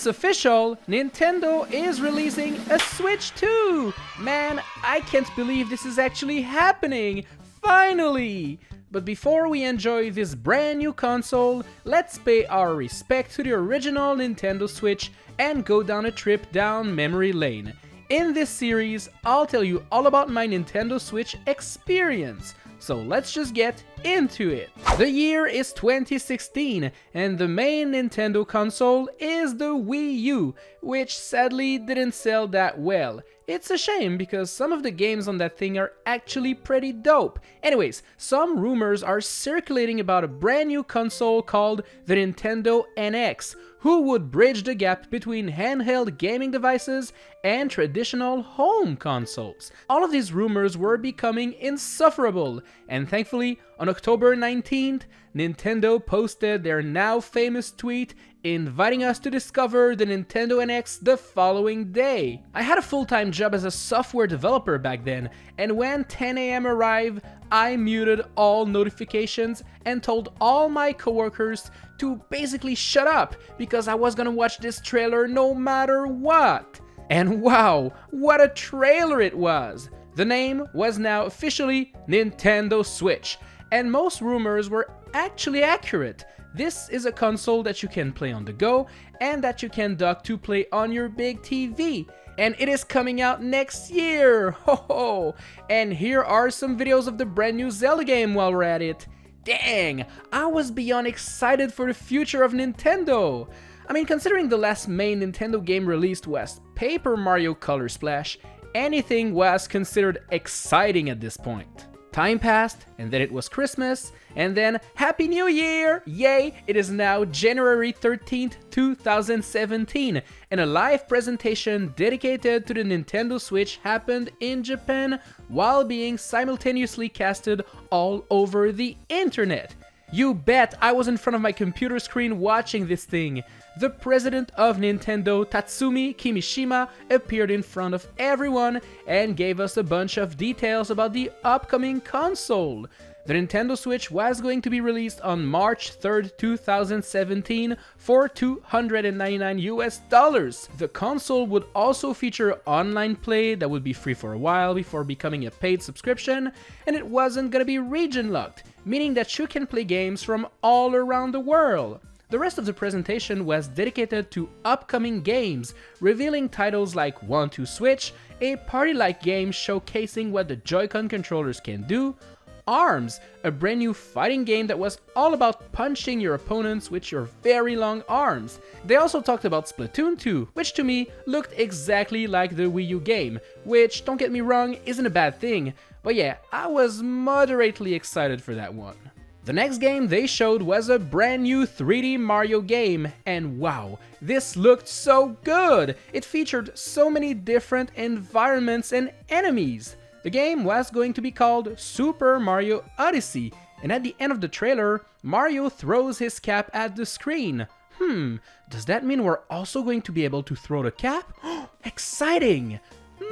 It's official! Nintendo is releasing a Switch 2! Man, I can't believe this is actually happening! Finally! But before we enjoy this brand new console, let's pay our respect to the original Nintendo Switch and go down a trip down memory lane. In this series, I'll tell you all about my Nintendo Switch experience. So let's just get into it. The year is 2016 and the main Nintendo console is the Wii U, which sadly didn't sell that well. It's a shame because some of the games on that thing are actually pretty dope. Anyways, some rumors are circulating about a brand new console called the Nintendo NX, who would bridge the gap between handheld gaming devices and traditional home consoles. All of these rumors were becoming insufferable, and thankfully, on October 19th, Nintendo posted their now famous tweet inviting us to discover the Nintendo NX the following day. I had a full-time job as a software developer back then, and when 10 AM arrived, I muted all notifications and told all my coworkers to basically shut up because I was gonna watch this trailer no matter what. And wow, what a trailer it was! The name was now officially Nintendo Switch, and most rumors were actually accurate. This is a console that you can play on the go and that you can dock to play on your big TV. And it is coming out next year! Ho ho! And here are some videos of the brand new Zelda game while we're at it. Dang! I was beyond excited for the future of Nintendo! I mean, considering the last main Nintendo game released was Paper Mario Color Splash, anything was considered exciting at this point. Time passed, and then it was Christmas, and then Happy New Year! Yay! It is now January 13th, 2017, and a live presentation dedicated to the Nintendo Switch happened in Japan while being simultaneously casted all over the internet. You bet I was in front of my computer screen watching this thing. The president of Nintendo, Tatsumi Kimishima, appeared in front of everyone and gave us a bunch of details about the upcoming console. The Nintendo Switch was going to be released on March 3rd, 2017 for $299 US. The console would also feature online play that would be free for a while before becoming a paid subscription, and it wasn't gonna be region locked, meaning that you can play games from all around the world. The rest of the presentation was dedicated to upcoming games, revealing titles like 1-2 Switch, a party-like game showcasing what the Joy-Con controllers can do, ARMS, a brand new fighting game that was all about punching your opponents with your very long arms. They also talked about Splatoon 2, which to me looked exactly like the Wii U game, which, don't get me wrong, isn't a bad thing, but yeah, I was moderately excited for that one. The next game they showed was a brand new 3D Mario game, and wow, this looked so good! It featured so many different environments and enemies. The game was going to be called Super Mario Odyssey, and at the end of the trailer, Mario throws his cap at the screen. Does that mean we're also going to be able to throw the cap? Exciting!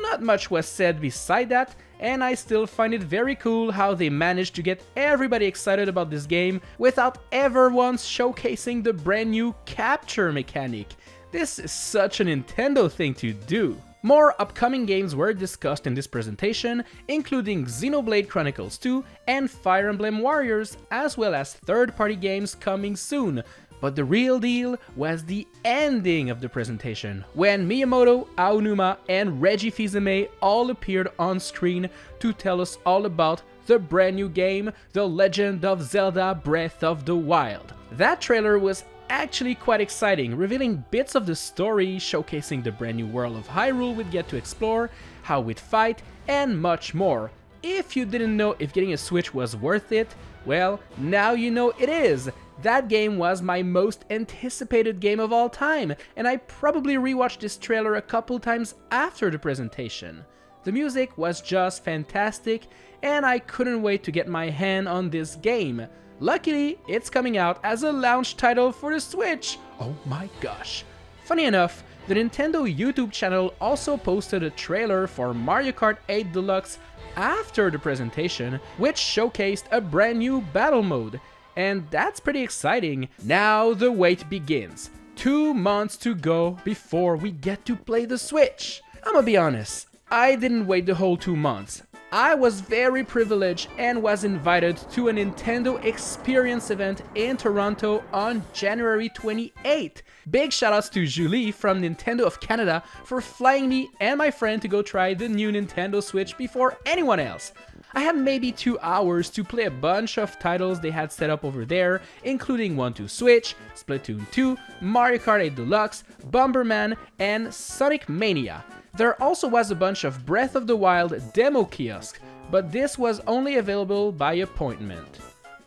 Not much was said beside that, and I still find it very cool how they managed to get everybody excited about this game without ever once showcasing the brand new capture mechanic. This is such a Nintendo thing to do. More upcoming games were discussed in this presentation, including Xenoblade Chronicles 2 and Fire Emblem Warriors, as well as third-party games coming soon. But the real deal was the ending of the presentation, when Miyamoto, Aonuma, and Reggie Fils-Aimé all appeared on screen to tell us all about the brand new game, The Legend of Zelda Breath of the Wild. That trailer was actually quite exciting, revealing bits of the story, showcasing the brand new world of Hyrule we'd get to explore, how we'd fight, and much more. If you didn't know if getting a Switch was worth it, well, now you know it is! That game was my most anticipated game of all time, and I probably rewatched this trailer a couple times after the presentation. The music was just fantastic, and I couldn't wait to get my hand on this game. Luckily, it's coming out as a launch title for the Switch! Oh my gosh! Funny enough, the Nintendo YouTube channel also posted a trailer for Mario Kart 8 Deluxe after the presentation, which showcased a brand new battle mode. And that's pretty exciting. Now the wait begins. 2 months to go before we get to play the Switch. I'm gonna be honest, I didn't wait the whole 2 months. I was very privileged and was invited to a Nintendo Experience event in Toronto on January 28th. Big shoutouts to Julie from Nintendo of Canada for flying me and my friend to go try the new Nintendo Switch before anyone else. I had maybe 2 hours to play a bunch of titles they had set up over there, including 1-2-Switch, Splatoon 2, Mario Kart 8 Deluxe, Bomberman, and Sonic Mania. There also was a bunch of Breath of the Wild demo kiosk, but this was only available by appointment.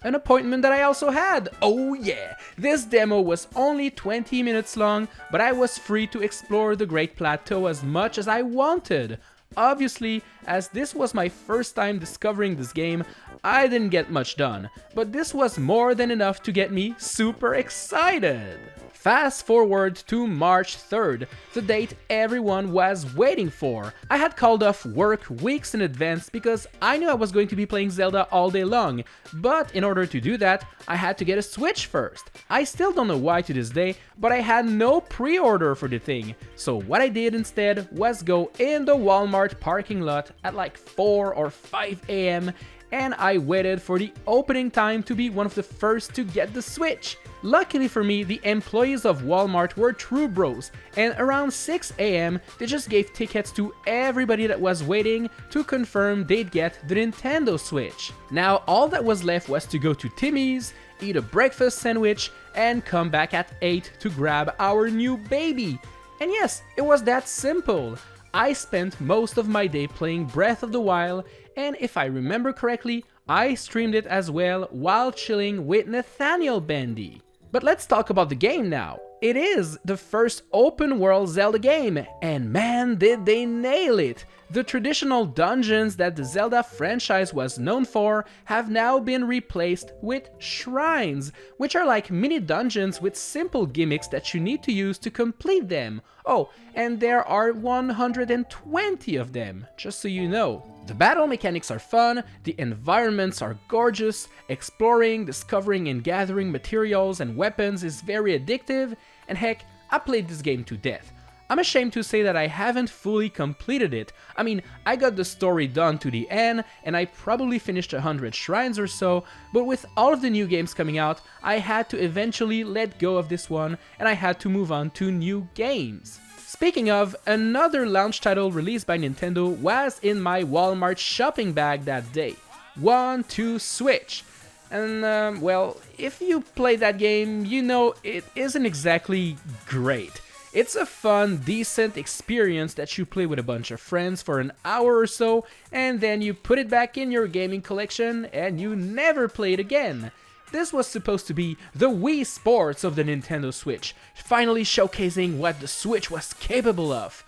An appointment that I also had! Oh yeah! This demo was only 20 minutes long, but I was free to explore the Great Plateau as much as I wanted. Obviously, as this was my first time discovering this game, I didn't get much done, but this was more than enough to get me super excited. Fast forward to March 3rd, the date everyone was waiting for. I had called off work weeks in advance because I knew I was going to be playing Zelda all day long, but in order to do that, I had to get a Switch first. I still don't know why to this day, but I had no pre-order for the thing, so what I did instead was go in the Walmart parking lot at like 4 or 5 AM and I waited for the opening time to be one of the first to get the Switch. Luckily for me, the employees of Walmart were true bros, and around 6 AM, they just gave tickets to everybody that was waiting to confirm they'd get the Nintendo Switch. Now, all that was left was to go to Timmy's, eat a breakfast sandwich, and come back at 8 to grab our new baby. And yes, it was that simple. I spent most of my day playing Breath of the Wild, and if I remember correctly, I streamed it as well while chilling with Nathaniel Bandy. But let's talk about the game now. It is the first open world Zelda game, and man did they nail it! The traditional dungeons that the Zelda franchise was known for have now been replaced with shrines, which are like mini dungeons with simple gimmicks that you need to use to complete them. Oh, and there are 120 of them, just so you know. The battle mechanics are fun, the environments are gorgeous, exploring, discovering and gathering materials and weapons is very addictive, and heck, I played this game to death. I'm ashamed to say that I haven't fully completed it. I mean, I got the story done to the end, and I probably finished 100 shrines or so, but with all of the new games coming out, I had to eventually let go of this one, and I had to move on to new games. Speaking of, another launch title released by Nintendo was in my Walmart shopping bag that day. 1-2-Switch. And, well, if you play that game, you know it isn't exactly great. It's a fun, decent experience that you play with a bunch of friends for an hour or so, and then you put it back in your gaming collection and you never play it again. This was supposed to be the Wii Sports of the Nintendo Switch, finally showcasing what the Switch was capable of.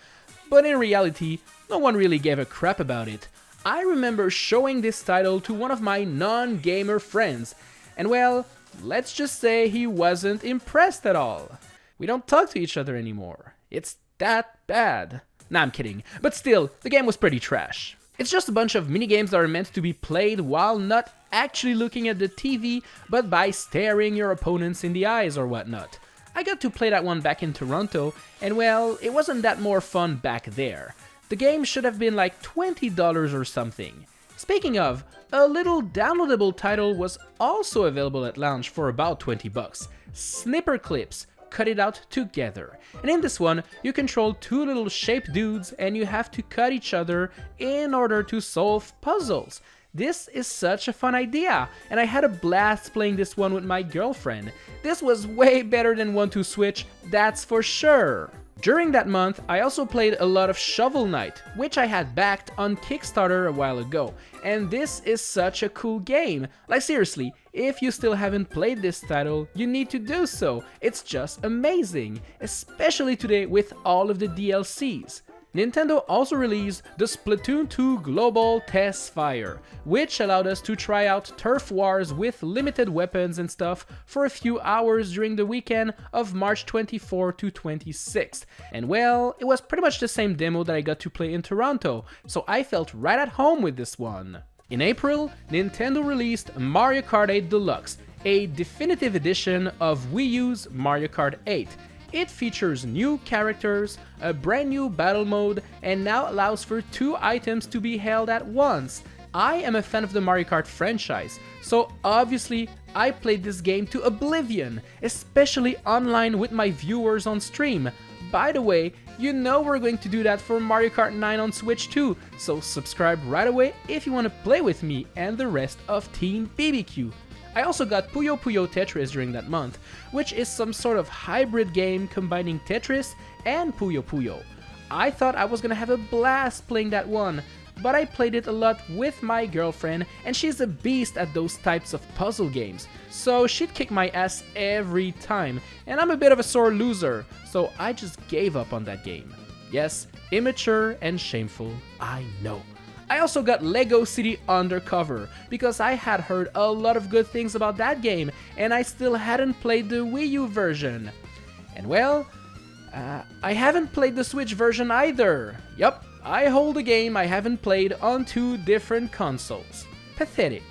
But in reality, no one really gave a crap about it. I remember showing this title to one of my non-gamer friends, and well, let's just say he wasn't impressed at all. We don't talk to each other anymore. It's that bad. Nah, I'm kidding, but still, the game was pretty trash. It's just a bunch of minigames that are meant to be played while not actually looking at the TV, but by staring your opponents in the eyes or whatnot. I got to play that one back in Toronto, and well, it wasn't that more fun back there. The game should have been like $20 or something. Speaking of, a little downloadable title was also available at launch for about 20 bucks. Snipper Clips. Cut it out together. And in this one, you control two little shaped dudes and you have to cut each other in order to solve puzzles. This is such a fun idea, and I had a blast playing this one with my girlfriend. This was way better than 1-2-Switch, that's for sure. During that month, I also played a lot of Shovel Knight, which I had backed on Kickstarter a while ago, and this is such a cool game. Like seriously, if you still haven't played this title, you need to do so. It's just amazing, especially today with all of the DLCs. Nintendo also released the Splatoon 2 Global Test Fire, which allowed us to try out turf wars with limited weapons and stuff for a few hours during the weekend of March 24 to 26. And well, it was pretty much the same demo that I got to play in Toronto, so I felt right at home with this one. In April, Nintendo released Mario Kart 8 Deluxe, a definitive edition of Wii U's Mario Kart 8. It features new characters, a brand new battle mode, and now allows for 2 items to be held at once. I am a fan of the Mario Kart franchise, so obviously I played this game to oblivion, especially online with my viewers on stream. By the way, you know we're going to do that for Mario Kart 9 on Switch too, so subscribe right away if you want to play with me and the rest of Team BBQ. I also got Puyo Puyo Tetris during that month, which is some sort of hybrid game combining Tetris and Puyo Puyo. I thought I was gonna have a blast playing that one, but I played it a lot with my girlfriend and she's a beast at those types of puzzle games, so she'd kick my ass every time, and I'm a bit of a sore loser, so I just gave up on that game. Yes, immature and shameful, I know. I also got Lego City Undercover, because I had heard a lot of good things about that game, and I still hadn't played the Wii U version. And well, I haven't played the Switch version either. Yup, I hold a game I haven't played on 2 different consoles. Pathetic.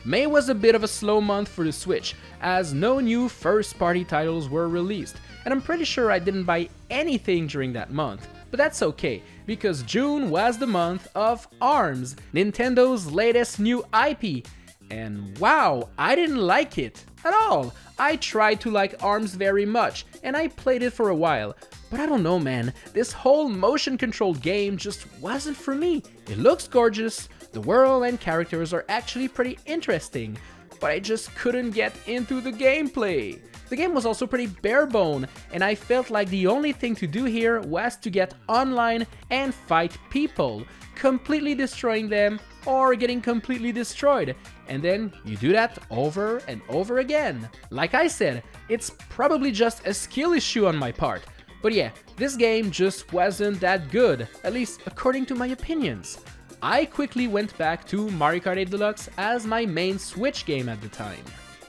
May was a bit of a slow month for the Switch, as no new first-party titles were released, and I'm pretty sure I didn't buy anything during that month. But that's okay, because June was the month of ARMS, Nintendo's latest new IP. And wow, I didn't like it at all. I tried to like ARMS very much, and I played it for a while. But I don't know, man, this whole motion-controlled game just wasn't for me. It looks gorgeous, the world and characters are actually pretty interesting, but I just couldn't get into the gameplay. The game was also pretty barebone, and I felt like the only thing to do here was to get online and fight people, completely destroying them or getting completely destroyed, and then you do that over and over again. Like I said, it's probably just a skill issue on my part, but yeah, this game just wasn't that good, at least according to my opinions. I quickly went back to Mario Kart 8 Deluxe as my main Switch game at the time.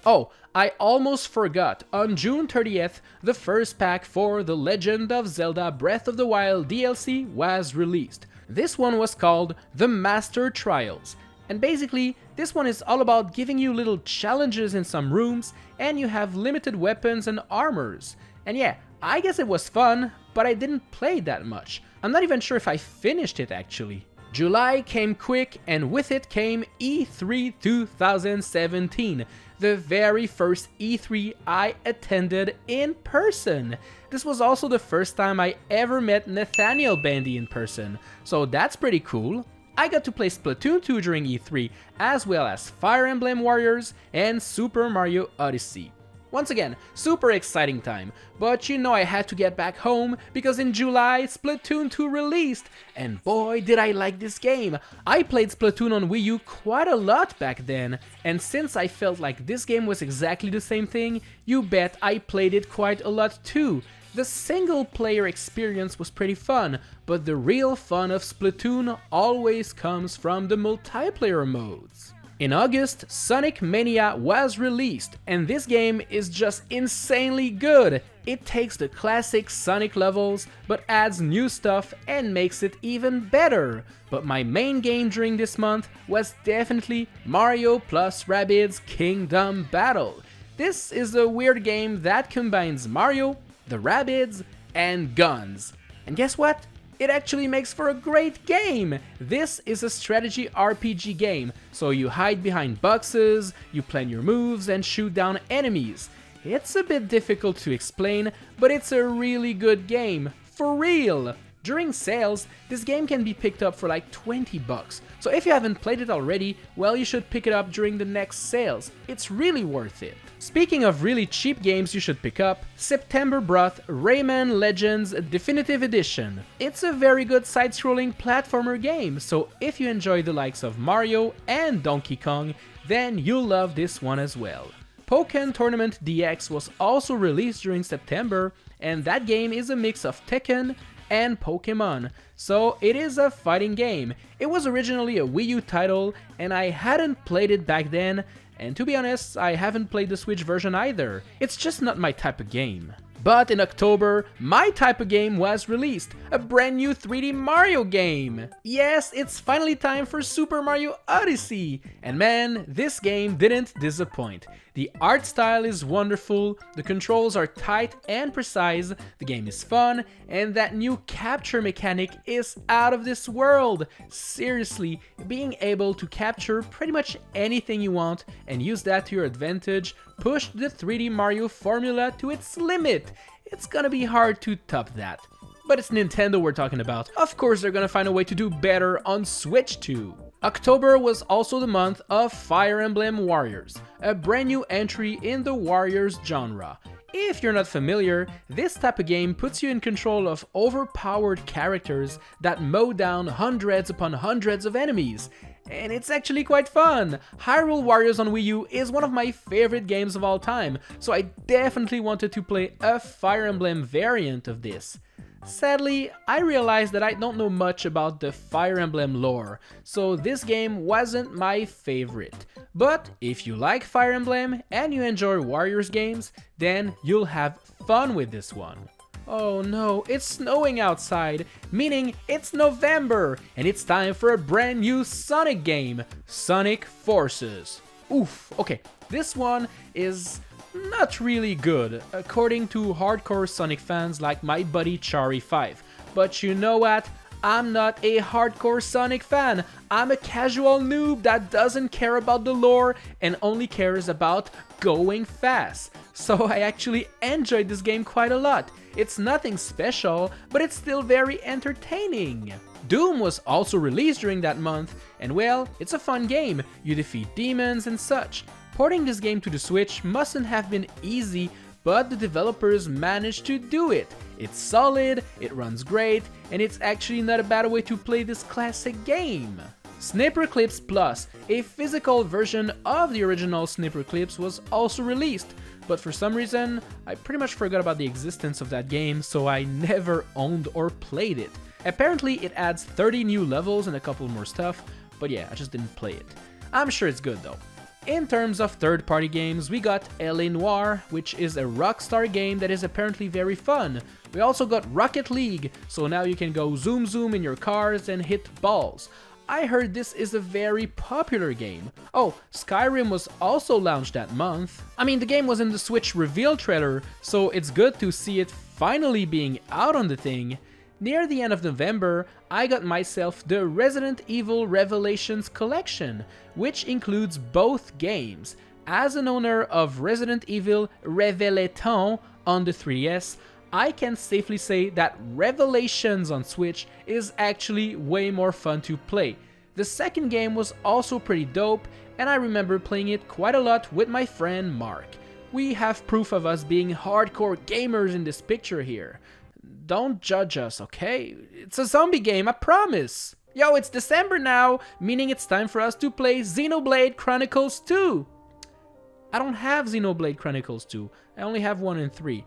Oh, I almost forgot, on June 30th, the first pack for The Legend of Zelda Breath of the Wild DLC was released. This one was called The Master Trials, and basically, this one is all about giving you little challenges in some rooms, and you have limited weapons and armors. And yeah, I guess it was fun, but I didn't play that much. I'm not even sure if I finished it actually. July came quick, and with it came E3 2017, the very first E3 I attended in person. This was also the first time I ever met Nathaniel Bandy in person, so that's pretty cool. I got to play Splatoon 2 during E3, as well as Fire Emblem Warriors and Super Mario Odyssey. Once again, super exciting time, but you know I had to get back home because in July Splatoon 2 released, and boy did I like this game. I played Splatoon on Wii U quite a lot back then, and since I felt like this game was exactly the same thing, you bet I played it quite a lot too. The single player experience was pretty fun, but the real fun of Splatoon always comes from the multiplayer modes. In August, Sonic Mania was released, and this game is just insanely good. It takes the classic Sonic levels, but adds new stuff and makes it even better. But my main game during this month was definitely Mario plus Rabbids Kingdom Battle. This is a weird game that combines Mario, the Rabbids, and guns. And guess what? It actually makes for a great game! This is a strategy RPG game, so you hide behind boxes, you plan your moves and shoot down enemies. It's a bit difficult to explain, but it's a really good game, for real! During sales, this game can be picked up for like $20, so if you haven't played it already, well, you should pick it up during the next sales. It's really worth it. Speaking of really cheap games you should pick up, September brought Rayman Legends Definitive Edition. It's a very good side-scrolling platformer game, so if you enjoy the likes of Mario and Donkey Kong, then you'll love this one as well. Pokken Tournament DX was also released during September, and that game is a mix of Tekken and Pokemon, so it is a fighting game. It was originally a Wii U title, and I hadn't played it back then, and to be honest, I haven't played the Switch version either. It's just not my type of game. But in October, my type of game was released, a brand new 3D Mario game. Yes, it's finally time for Super Mario Odyssey, and man, this game didn't disappoint. The art style is wonderful, the controls are tight and precise, the game is fun, and that new capture mechanic is out of this world. Seriously, being able to capture pretty much anything you want and use that to your advantage pushed the 3D Mario formula to its limit. It's gonna be hard to top that. But it's Nintendo we're talking about. Of course they're gonna find a way to do better on Switch too. October was also the month of Fire Emblem Warriors, a brand new entry in the Warriors genre. If you're not familiar, this type of game puts you in control of overpowered characters that mow down hundreds upon hundreds of enemies. And it's actually quite fun! Hyrule Warriors on Wii U is one of my favorite games of all time, so I definitely wanted to play a Fire Emblem variant of this. Sadly, I realized that I don't know much about the Fire Emblem lore, so this game wasn't my favorite. But if you like Fire Emblem and you enjoy Warriors games, then you'll have fun with this one. Oh no, it's snowing outside, meaning it's November, and it's time for a brand new Sonic game, Sonic Forces. Oof, okay, this one is not really good, according to hardcore Sonic fans like my buddy Chari5. But you know what? I'm not a hardcore Sonic fan. I'm a casual noob that doesn't care about the lore and only cares about going fast. So I actually enjoyed this game quite a lot. It's nothing special, but it's still very entertaining. Doom was also released during that month, and well, it's a fun game. You defeat demons and such. Porting this game to the Switch mustn't have been easy, but the developers managed to do it. It's solid, it runs great, and it's actually not a bad way to play this classic game. Snipperclips Plus, a physical version of the original Snipperclips, was also released, but for some reason, I pretty much forgot about the existence of that game, so I never owned or played it. Apparently it adds 30 new levels and a couple more stuff, but yeah, I just didn't play it. I'm sure it's good though. In terms of third-party games, we got L.A. Noire, which is a Rockstar game that is apparently very fun. We also got Rocket League, so now you can go zoom zoom in your cars and hit balls. I heard this is a very popular game. Oh, Skyrim was also launched that month. I mean, the game was in the Switch reveal trailer, so it's good to see it finally being out on the thing. Near the end of November, I got myself the Resident Evil Revelations collection, which includes both games. As an owner of Resident Evil Revelations on the 3DS, I can safely say that Revelations on Switch is actually way more fun to play. The second game was also pretty dope, and I remember playing it quite a lot with my friend Mark. We have proof of us being hardcore gamers in this picture here. Don't judge us, okay? It's a zombie game, I promise! Yo, it's December now, meaning it's time for us to play Xenoblade Chronicles 2! I don't have Xenoblade Chronicles 2, I only have 1 and 3,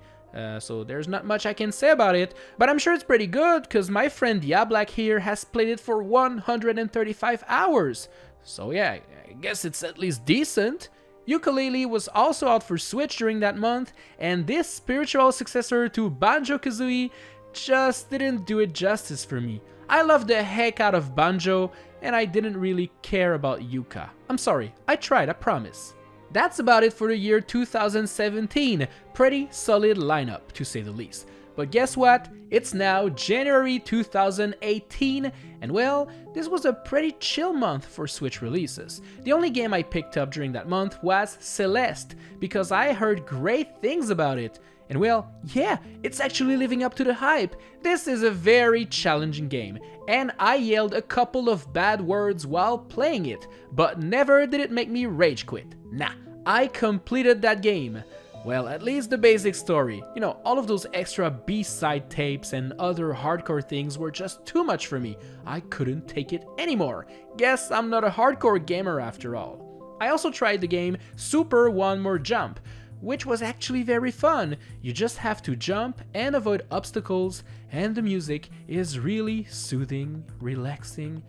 so there's not much I can say about it, but I'm sure it's pretty good, cause my friend Nicobbq here has played it for 135 hours. So yeah, I guess it's at least decent. Yooka-Laylee was also out for Switch during that month, and this spiritual successor to Banjo-Kazooie just didn't do it justice for me. I loved the heck out of Banjo, and I didn't really care about Yuka. I'm sorry, I tried, I promise. That's about it for the year 2017. Pretty solid lineup, to say the least. But guess what? It's now January 2018, and well, this was a pretty chill month for Switch releases. The only game I picked up during that month was Celeste, because I heard great things about it. And well, yeah, it's actually living up to the hype. This is a very challenging game, and I yelled a couple of bad words while playing it, but never did it make me rage quit. Nah, I completed that game. Well, at least the basic story. You know, all of those extra B-side tapes and other hardcore things were just too much for me. I couldn't take it anymore. Guess I'm not a hardcore gamer after all. I also tried the game Super One More Jump, which was actually very fun. You just have to jump and avoid obstacles, and the music is really soothing, relaxing,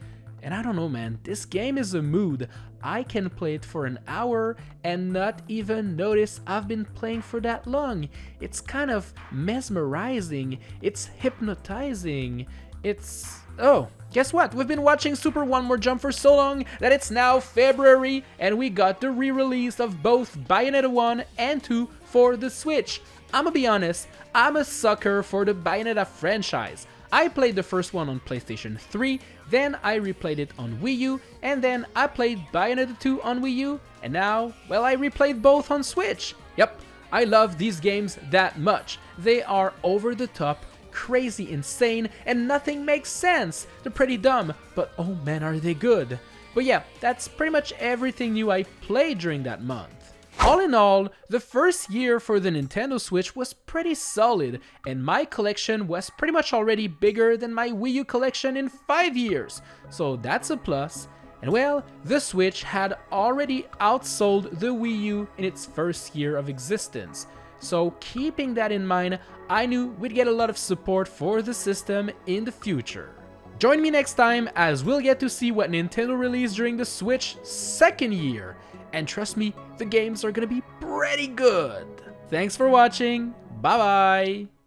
And I don't know, man, this game is a mood. I can play it for an hour and not even notice I've been playing for that long. It's kind of mesmerizing, it's hypnotizing, it's... Oh, guess what? We've been watching Super One More Jump for so long that it's now February and we got the re-release of both Bayonetta 1 and 2 for the Switch. I'ma be honest, I'm a sucker for the Bayonetta franchise. I played the first one on PlayStation 3, then I replayed it on Wii U, and then I played Bayonetta 2 on Wii U, and now, well, I replayed both on Switch. Yep, I love these games that much. They are over the top, crazy insane, and nothing makes sense. They're pretty dumb, but oh man are they good. But yeah, that's pretty much everything new I played during that month. All in all, the first year for the Nintendo Switch was pretty solid, and my collection was pretty much already bigger than my Wii U collection in 5 years, so that's a plus. And well, the Switch had already outsold the Wii U in its first year of existence. So keeping that in mind, I knew we'd get a lot of support for the system in the future. Join me next time as we'll get to see what Nintendo released during the Switch's second year. And trust me, the games are gonna be pretty good. Thanks for watching, bye bye!